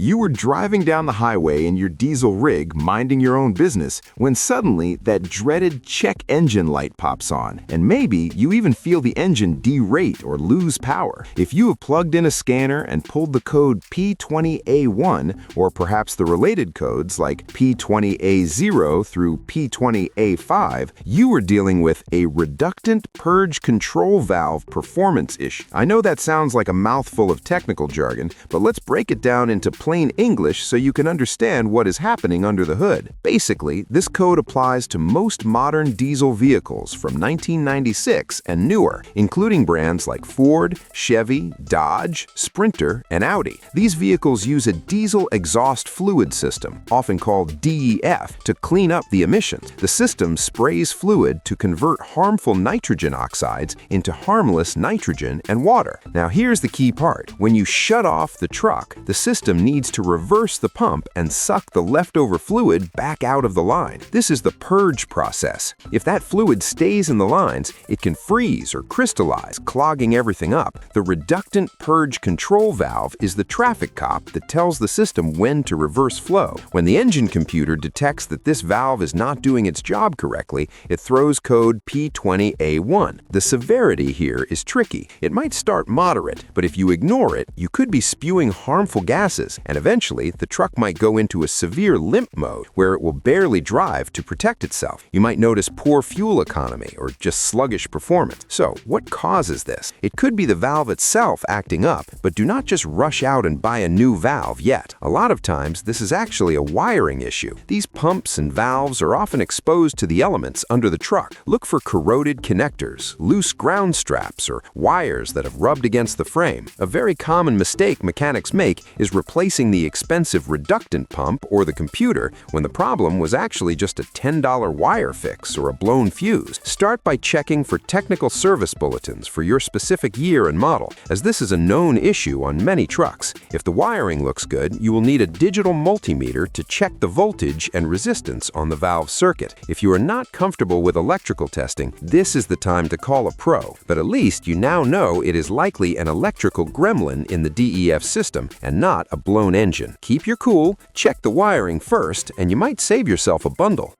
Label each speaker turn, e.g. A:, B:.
A: You were driving down the highway in your diesel rig, minding your own business, when suddenly that dreaded check engine light pops on, and maybe you even feel the engine derate or lose power. If you have plugged in a scanner and pulled the code P20A1, or perhaps the related codes like P20A0 through P20A5, you are dealing with a reductant purge control valve performance issue. I know that sounds like a mouthful of technical jargon, but let's break it down into plain English so you can understand what is happening under the hood. Basically, this code applies to most modern diesel vehicles from 1996 and newer, including brands like Ford, Chevy, Dodge, Sprinter, and Audi. These vehicles use a diesel exhaust fluid system, often called DEF, to clean up the emissions. The system sprays fluid to convert harmful nitrogen oxides into harmless nitrogen and water. Now here's the key part. When you shut off the truck, the system needs to reverse the pump and suck the leftover fluid back out of the line. This is the purge process. If that fluid stays in the lines, it can freeze or crystallize, clogging everything up. The reductant purge control valve is the traffic cop that tells the system when to reverse flow. When the engine computer detects that this valve is not doing its job correctly, it throws code P20A1. The severity here is tricky. It might start moderate, but if you ignore it, you could be spewing harmful gases, and eventually the truck might go into a severe limp mode where it will barely drive to protect itself. You might notice poor fuel economy or just sluggish performance. So, what causes this? It could be the valve itself acting up, but do not just rush out and buy a new valve yet. A lot of times, this is actually a wiring issue. These pumps and valves are often exposed to the elements under the truck. Look for corroded connectors, loose ground straps, or wires that have rubbed against the frame. A very common mistake mechanics make is replacing the expensive reductant pump or the computer when the problem was actually just a $10 wire fix or a blown fuse. Start by checking for technical service bulletins for your specific year and model, as this is a known issue on many trucks. If the wiring looks good, you will need a digital multimeter to check the voltage and resistance on the valve circuit. If you are not comfortable with electrical testing, this is the time to call a pro, but at least you now know it is likely an electrical gremlin in the DEF system and not a blown engine. Keep your cool, check the wiring first, and you might save yourself a bundle.